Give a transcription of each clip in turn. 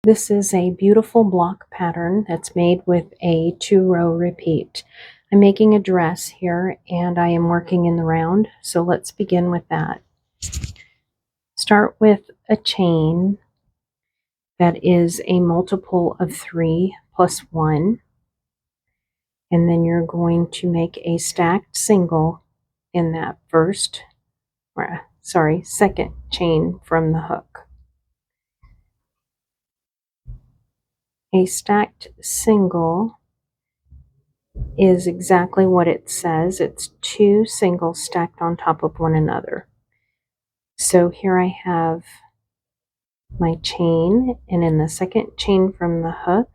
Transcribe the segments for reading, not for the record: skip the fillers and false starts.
This is a beautiful block pattern that's made with a 2-row repeat. I'm making a dress here and I am working in the round, so let's begin with that. Start with a chain that is a multiple of 3 plus 1, and then you're going to make a stacked single in that second chain from the hook. A stacked single is exactly what it says. It's 2 singles stacked on top of one another. So here I have my chain, and in the second chain from the hook,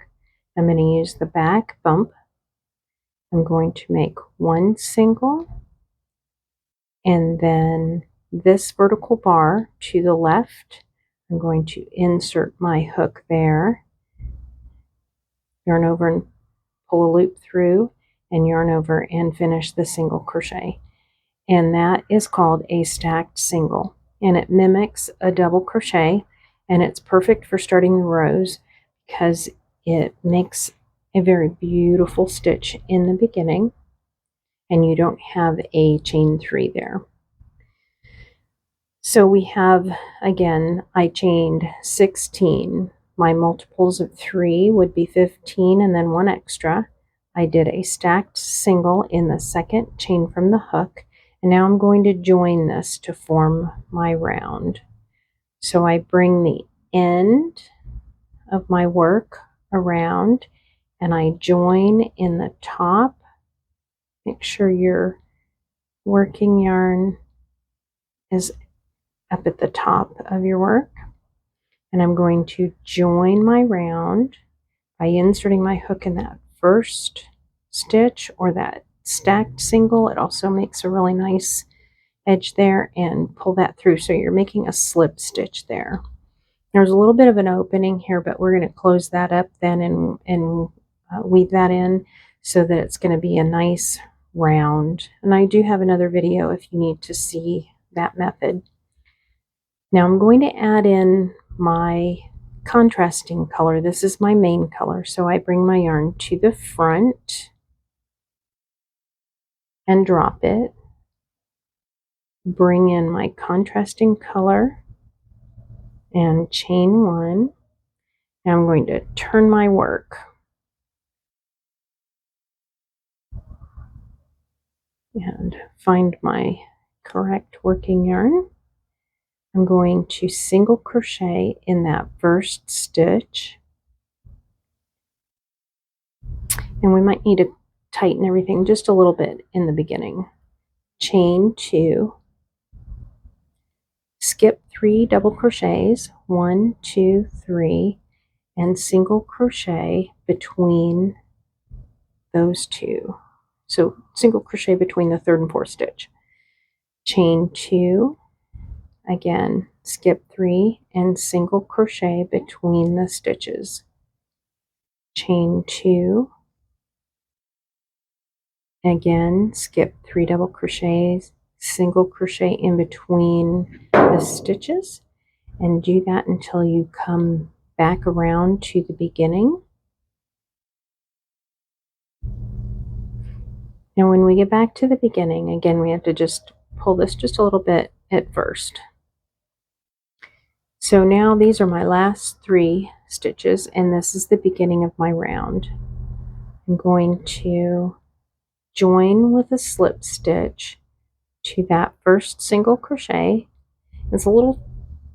I'm going to use the back bump. I'm going to make 1 single, and then this vertical bar to the left, I'm going to insert my hook there, yarn over and pull a loop through, and yarn over and finish the single crochet. And that is called a stacked single, and it mimics a double crochet, and it's perfect for starting the rows because it makes a very beautiful stitch in the beginning, and you don't have a chain 3 there. So we have, again, I chained 16. My multiples of 3 would be 15 and then 1 extra. I did a stacked single in the second chain from the hook, and now I'm going to join this to form my round. So I bring the end of my work around and I join in the top. Make sure your working yarn is up at the top of your work, and I'm going to join my round by inserting my hook in that first stitch or that stacked single. It also makes a really nice edge there, and pull that through so you're making a slip stitch there. There's a little bit of an opening here, but we're going to close that up then and weave that in so that it's going to be a nice round. And I do have another video if you need to see that method. Now I'm going to add in my contrasting color. This is my main color, so I bring my yarn to the front and drop it, bring in my contrasting color and chain 1. Now I'm going to turn my work and find my correct working yarn. I'm going to single crochet in that first stitch, and we might need to tighten everything just a little bit in the beginning. Chain 2, skip 3 double crochets, 1, 2, 3, and single crochet between those 2. So single crochet between the 3rd and 4th stitch. Chain 2, again skip 3 and single crochet between the stitches. Chain 2, again skip 3 double crochets, single crochet in between the stitches, and do that until you come back around to the beginning. Now when we get back to the beginning, again we have to just pull this just a little bit at first. So now these are my last 3 stitches, and this is the beginning of my round. I'm going to join with a slip stitch to that first single crochet. It's a little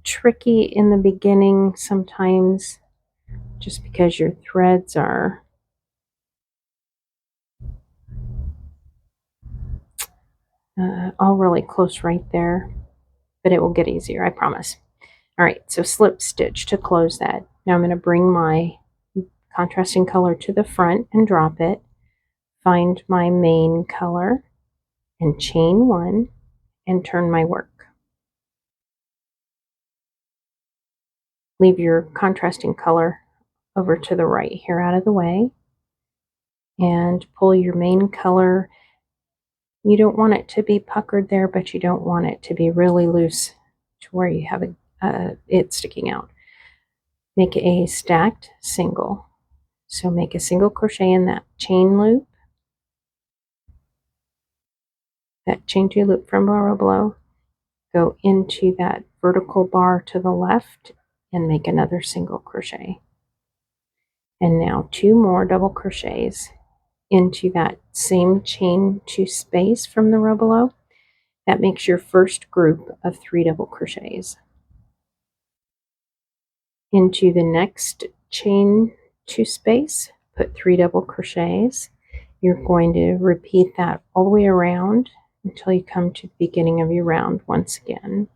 tricky in the beginning sometimes just because your threads are all really close right there, but it will get easier, I promise. All right, so slip stitch to close that. Now I'm going to bring my contrasting color to the front and drop it, find my main color and chain 1 and turn my work. Leave your contrasting color over to the right here out of the way and pull your main color. You don't want it to be puckered there, but you don't want it to be really loose to where you have it sticking out. make a stacked single. So make a single crochet in that chain loop, that chain 2 loop from below, go into that vertical bar to the left and make another single crochet. And now 2 more double crochets into that same chain 2 space from the row below. That makes your first group of 3 double crochets. Into the next chain 2 space, put 3 double crochets. You're going to repeat that all the way around until you come to the beginning of your round once again.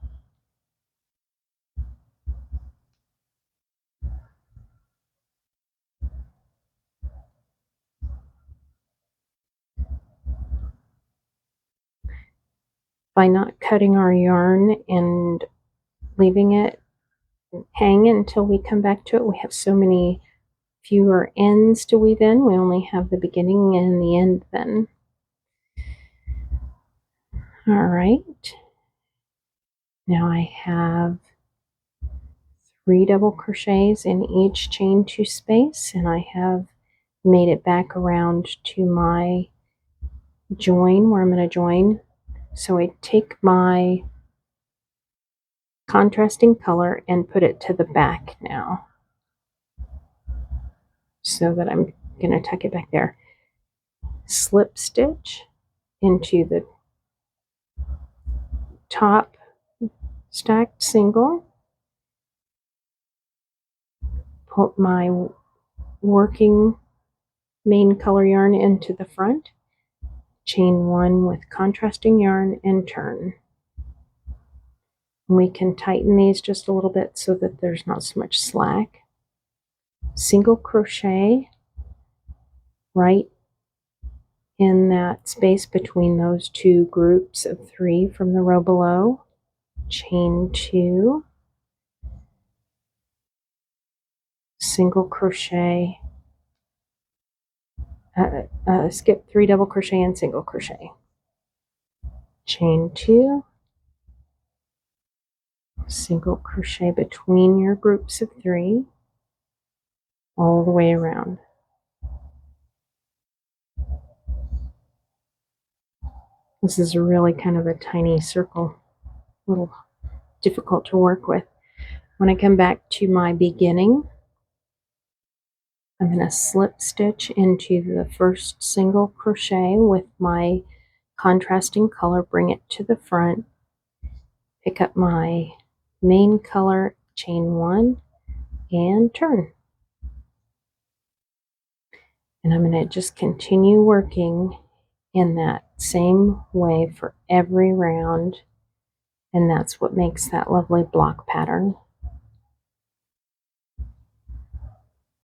By not cutting our yarn and leaving it hang until we come back to it, we have so many fewer ends to weave in. We only have the beginning and the end then. All right. Now I have 3 double crochets in each chain 2 space, and I have made it back around to my join where I'm going to join. So I take my contrasting color and put it to the back now, so that I'm going to tuck it back there. Slip stitch into the top stacked single, put my working main color yarn into the front, chain 1 with contrasting yarn and turn. We can tighten these just a little bit so that there's not so much slack. Single crochet right in that space between those 2 groups of 3 from the row below, chain 2, single crochet, skip 3 double crochet and single crochet, chain 2, single crochet between your groups of 3 all the way around. This is really kind of a tiny circle, a little difficult to work with. When I come back to my beginning, I'm going to slip stitch into the first single crochet with my contrasting color, bring it to the front, pick up my main color, chain 1, and turn. And I'm going to just continue working in that same way for every round, and that's what makes that lovely block pattern.